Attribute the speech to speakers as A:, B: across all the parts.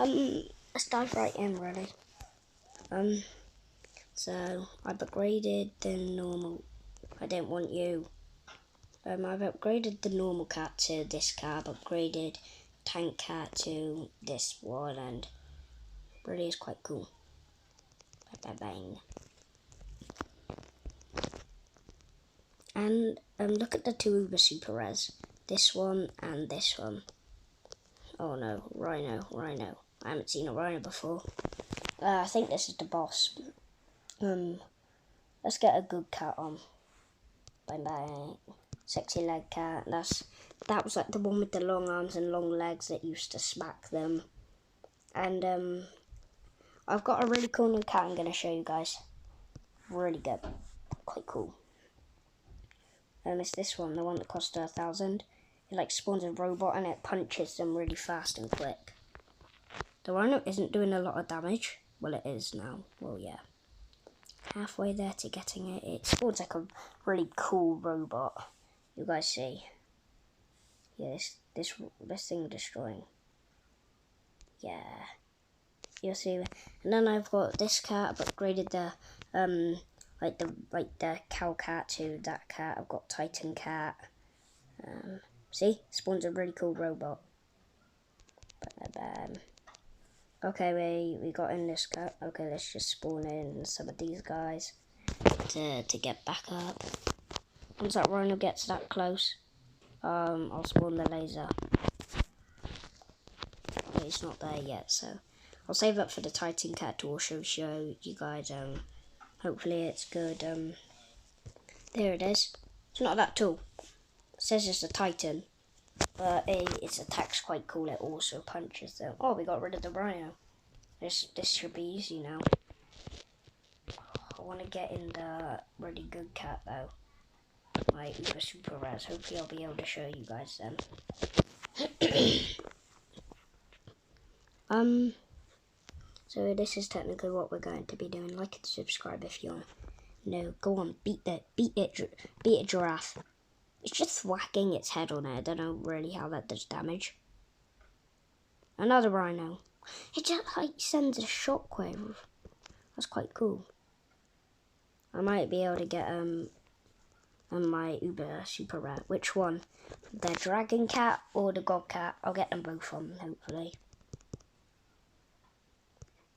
A: let's dive right in, really. So I've upgraded the normal. I don't want you. I've upgraded the normal cat to this cat. I've upgraded tank cat to this one, and really is quite cool. Bang, bang, bang. And look at the two Uber Super Res. This one and this one. Oh no, Rhino. I haven't seen a Rhino before. I think this is the boss. Let's get a good cat on. Bang bang. Sexy leg cat. That was like the one with the long arms and long legs that used to smack them. And I've got a really cool new cat I'm gonna show you guys. Really good. Quite cool. It's this one, the one that cost 1,000. It like spawns a robot and it punches them really fast and quick. The Rhino isn't doing a lot of damage. Well, it is now. Well, yeah. Halfway there to getting it. It spawns like a really cool robot. You guys see? Yeah, this thing destroying. Yeah. You'll see. And then I've got this cat. I've upgraded the the cow cat to that cat. I've got Titan cat. See? Spawns a really cool robot. Bam. Okay, we got in this cat. Okay, let's just spawn in some of these guys to get back up. Once that Rhino gets that close, I'll spawn the laser. Okay, it's not there yet, so I'll save up for the Titan cat to also show you guys. Hopefully it's good. There it is. It's not that tall. It says it's a Titan. But its attack's quite cool. It also punches them. Oh, we got rid of the Rhino. This should be easy now. I want to get in the really good cat though. My Uber Super Res. Hopefully I'll be able to show you guys then. So this is technically what we're going to be doing. Like and subscribe if you want. No, go on, beat it, giraffe. It's just whacking its head on it. I don't know really how that does damage. Another Rhino. It just like sends a shockwave. That's quite cool. I might be able to get my Uber Super Rat. Which one? The Dragon Cat or the God Cat? I'll get them both on, hopefully.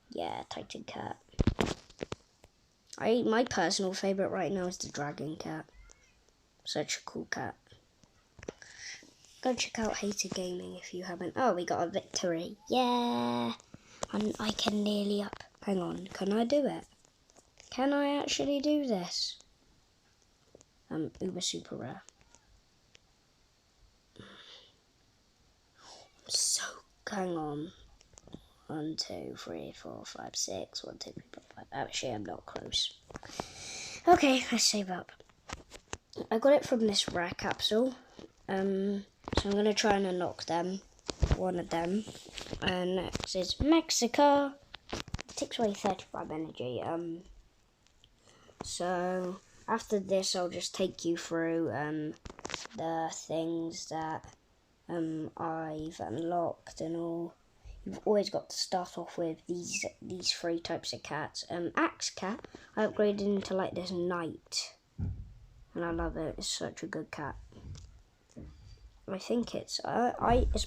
A: Yeah, Titan Cat. My personal favourite right now is the Dragon Cat. Such a cool cat. Go check out Hater Gaming if you haven't. Oh, we got a victory. Yeah. And I can nearly up. Hang on, can I do it? Can I actually do this? Uber Super Rare. So, hang on. 1, 2, 3, 4, 5, 6. 1, 2, 3, 4, 5. Actually, I'm not close. Okay, let's save up. I got it from this rare capsule. So I'm going to try and unlock them. One of them. And next is Mexico. It takes away 35 energy. So after this, I'll just take you through the things that I've unlocked and all. You've always got to start off with these 3 types of cats. Axe cat, I upgraded into like this knight, and I love it. It's such a good cat. I think it's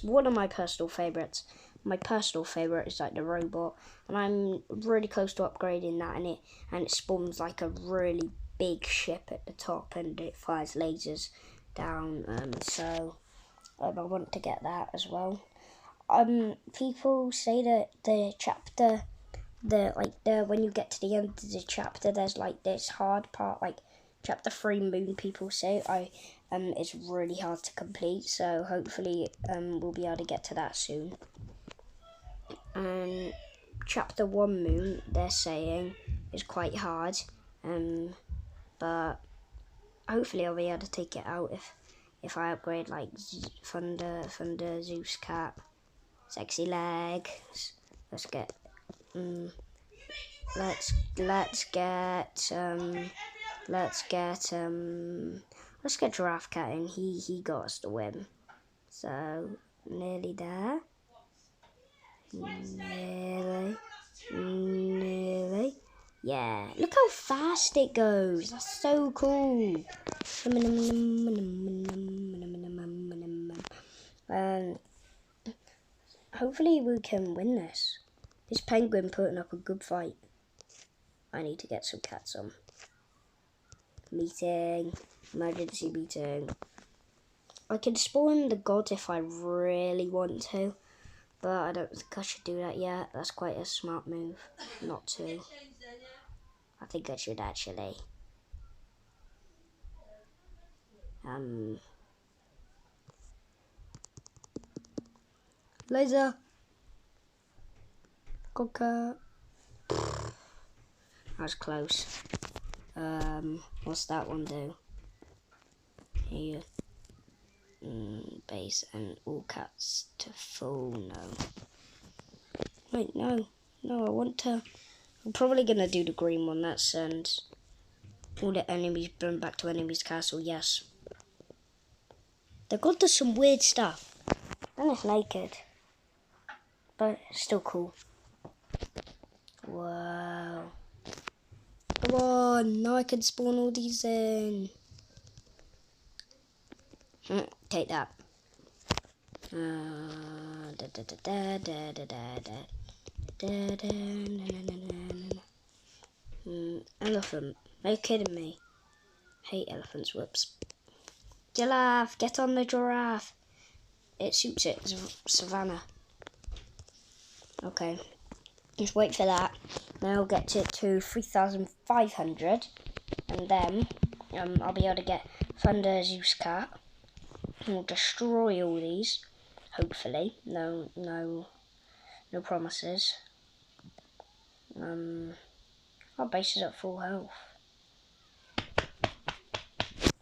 A: one of my personal favorites. My personal favorite is like the robot, and I'm really close to upgrading that. And it spawns like a really big ship at the top, and it fires lasers down. So I want to get that as well. People say that the chapter, when you get to the end of the chapter, there's like this hard part, like chapter 3 Moon. People say it's really hard to complete. So hopefully we'll be able to get to that soon. And chapter 1 Moon, they're saying, is quite hard. But hopefully I'll be able to take it out if I upgrade like Thunder, Zeus Cat. Sexy leg. Let's get Giraffe Cat in. He got us the win. So nearly there. Nearly. Nearly. Yeah, look how fast it goes. That's so cool. And hopefully we can win this. This penguin putting up a good fight. I need to get some cats on. Meeting. Emergency meeting. I can spawn the god if I really want to. But I don't think I should do that yet. That's quite a smart move. Not to. I think I should actually. Laser. Cocker. That was close. What's that one do? Here. Base and all cats to full. No. Wait, no. No, I want to. I'm probably gonna do the green one. That sends all the enemies burn back to enemy's castle. Yes. The god does some weird stuff. And it's naked. But it's still cool. Wow. Come on, now I can spawn all these in. Take that. Elephant. Are you kidding me? Hate elephants, whoops. Giraffe, get on the giraffe. It suits it, savannah. Okay, just wait for that. Then I'll get it to 3,500. And then I'll be able to get Thunder Zeus Cat. And we'll destroy all these. Hopefully. No promises. Our base is at full health.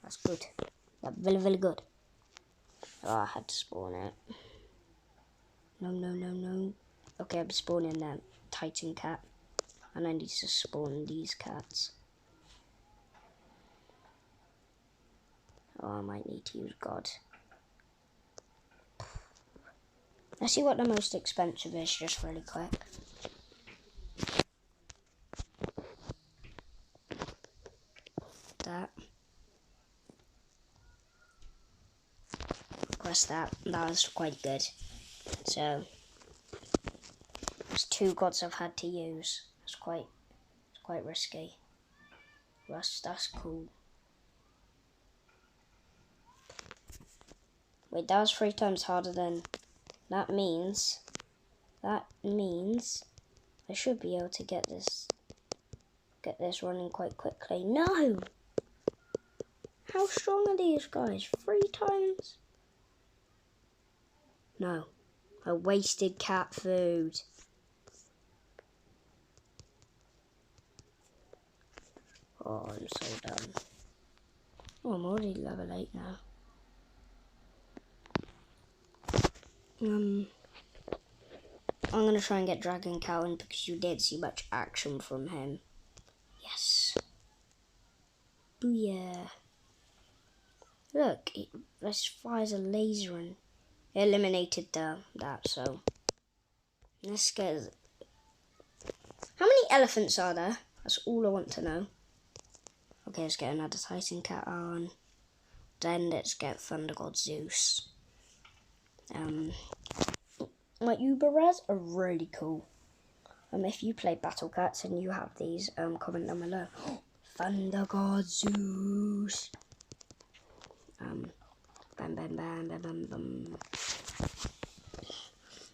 A: That's good. That's very, very good. Oh, I had to spawn it. No. Okay, I'm spawning that Titan cat. And I need to spawn these cats. Oh, I might need to use God. Let's see what the most expensive is, just really quick. That. Press that. That was quite good. So, there's 2 gods I've had to use. It's quite risky. That's cool. Wait, that was 3 times harder than. That means I should be able to get this running quite quickly. No! How strong are these guys? 3 times? No. I wasted cat food. Oh, I'm so done. Oh, I'm already level 8 now. I'm gonna try and get Dragon Cowan because you didn't see much action from him. Yes. Booyah. Look, this fires a laser and it eliminated that, so let's get. How many elephants are there? That's all I want to know. Okay, let's get another Titan cat on. Then let's get Thunder God Zeus. Like Uberez are really cool. If you play Battle Cats and you have these, comment down below. Thunder God Zeus. Bam, bam, bam, bam, bam, bam.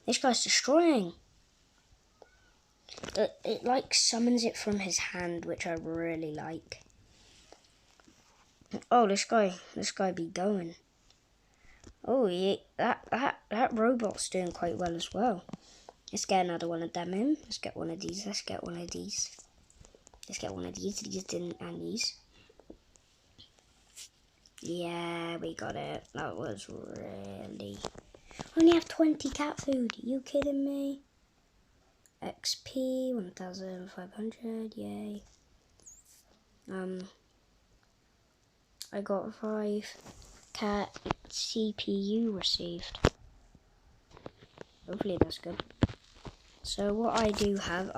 A: This guy's destroying. It like summons it from his hand, which I really like. Oh, this guy be going. Oh, yeah, that robot's doing quite well as well. Let's get another one of them in. Let's get one of these. Let's get one of these. Let's get one of these and these. Yeah, we got it. That was really. I only have 20 cat food. Are you kidding me? XP 1,500. Yay. I got 5 cat CPU received. Hopefully that's good. So what I do have,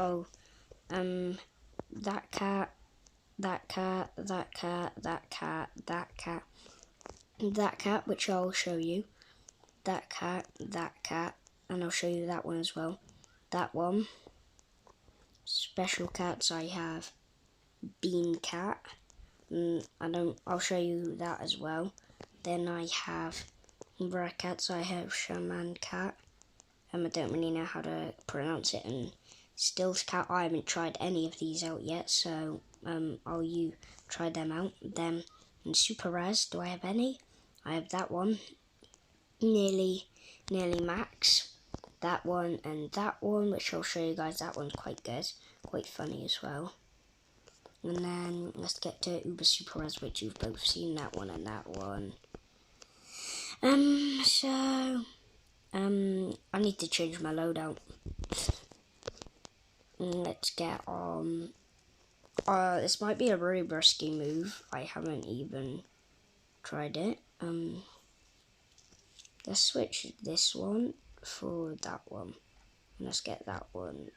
A: that cat, that cat, that cat, that cat, that cat, that cat, which I'll show you. That cat, and I'll show you that one as well. That one. Special cats I have Bean Cat. I'll show you that as well. Then I have rare cats. I have Shaman Cat. I don't really know how to pronounce it. And Stills Cat. I haven't tried any of these out yet, so you try them out. Then in Super Rares, do I have any? I have that one. Nearly max. That one and that one, which I'll show you guys. That one's quite good, quite funny as well. And then let's get to Uber Super Res, which you've both seen, that one and that one. I need to change my loadout. Let's get on. This might be a really risky move. I haven't even tried it. Let's switch this one for that one. Let's get that one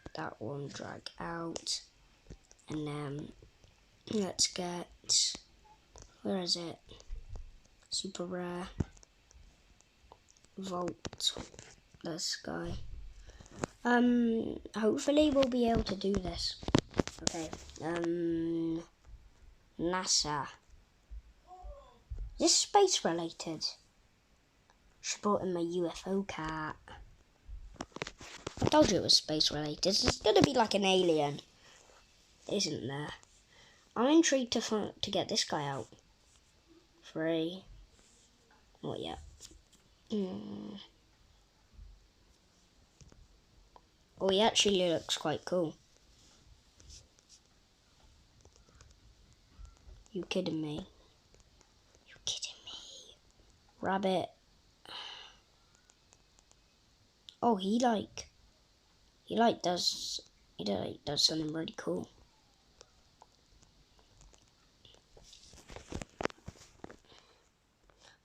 A: drag out. And then let's get, where is it? Super rare. Vault. This guy. Hopefully we'll be able to do this. Okay. NASA. Is this space related? She brought in my UFO cat. I told you it was space related. It's gonna be like an alien, isn't there? I'm intrigued to get this guy out. 3. Not yet. Oh, he actually looks quite cool. You kidding me? You kidding me? Rabbit. Oh, he does something really cool.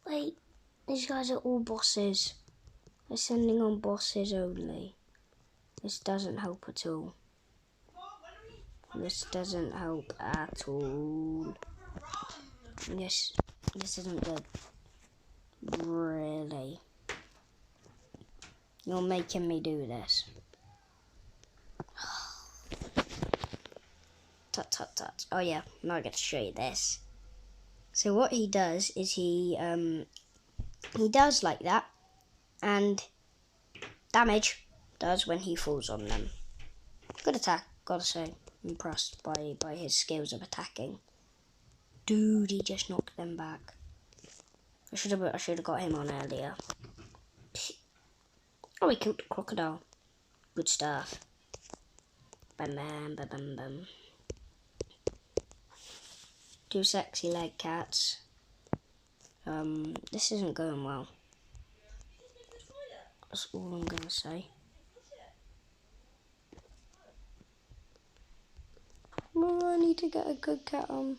A: Wait, these guys are all bosses. They're sending on bosses only. This doesn't help at all. This doesn't help at all. This isn't good. Really. You're making me do this. Tut tut tut. Oh yeah, now I get to show you this. So what he does is he does like that, and damage does when he falls on them. Good attack, gotta say. Impressed by his skills of attacking. Dude, he just knocked them back. I should have got him on earlier. Oh, he killed the crocodile. Good stuff. Bam bam bam bam bam. 2 sexy leg cats. This isn't going well. That's all I'm gonna say. Oh, I need to get a good cat on.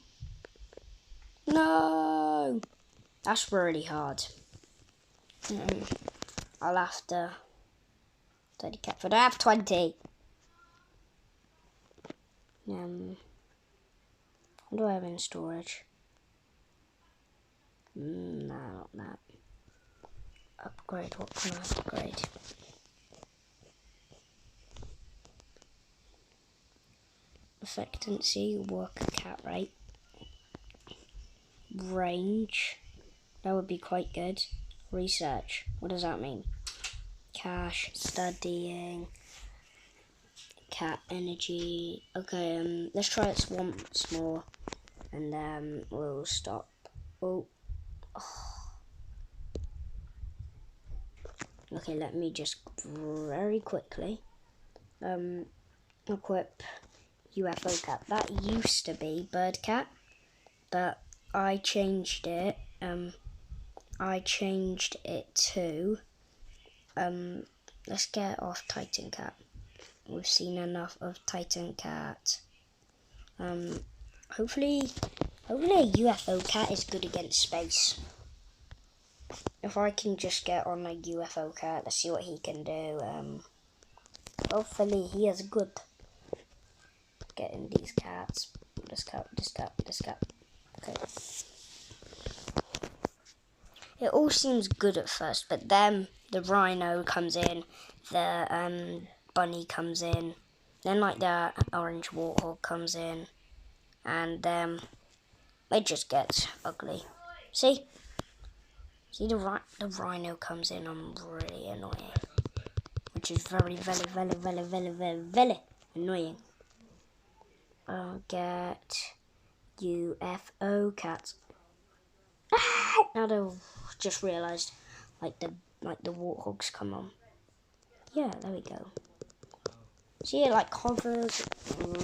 A: No! That's really hard. I'll have to 30 cat food. I have 20. What do I have in storage? Nah, not that. Upgrade, what can I upgrade? Effectivency, worker cat rate. Range, that would be quite good. Research, what does that mean? Cash, studying, cat energy. Okay, let's try it once more, and then we'll stop. Oh. Okay, let me just very quickly equip UFO cat. That used to be bird cat, but I changed it. To let's get off Titan Cat. We've seen enough of Titan Cat. Hopefully a UFO cat is good against space. If I can just get on a UFO cat, let's see what he can do. Hopefully he is good. Getting these cats. This cat. Okay. It all seems good at first, but then the rhino comes in, the bunny comes in, then like the orange warthog comes in, and it just gets ugly. See the rhino comes in. I'm really annoying, which is very annoying. I'll get UFO cats. Now they've just realised, like the warthogs come on. Yeah, there we go. See, it like hovers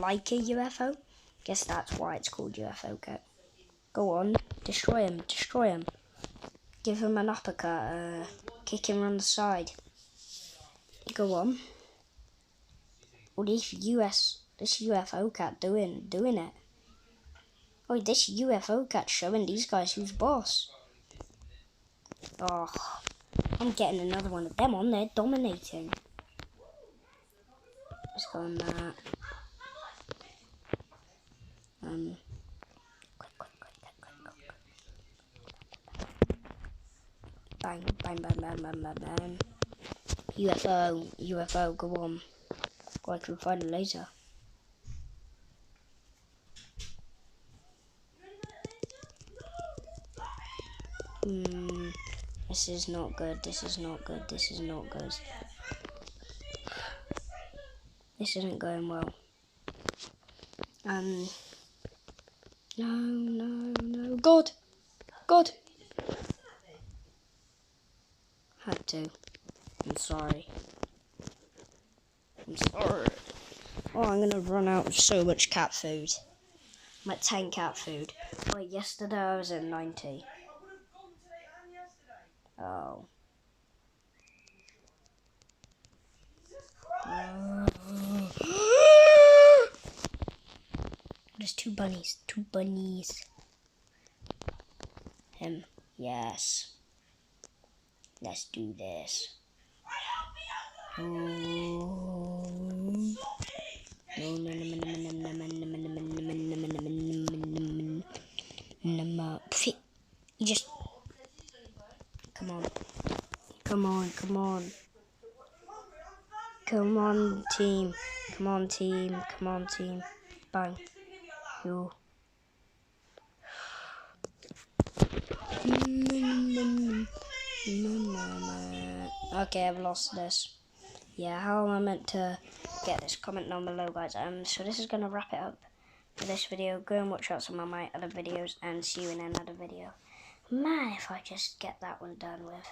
A: like a UFO. Guess that's why it's called UFO cat. Go on, destroy him. Give him an uppercut. Kick him on the side. Go on. Oh, this UFO cat doing it. Oh, this UFO cat showing these guys who's boss. Oh, I'm getting another one of them on there, dominating. Let's go on that. Bang. UFO, go on. Go, I can find a laser. This is not good. This isn't going well. No. God. Had to. I'm sorry. Oh, I'm gonna run out of so much cat food. I'm at 10 cat food. Wait, yesterday I was at 90. Oh. There's two bunnies. Him. Yes. Let's do this. You just come on. Come on, team. Bang. You. Okay, I've lost this. Yeah, how am I meant to get this? Comment down below, guys. So this is gonna wrap it up for this video. Go and watch out some of my other videos, and see you in another video. Man, if I just get that one done with.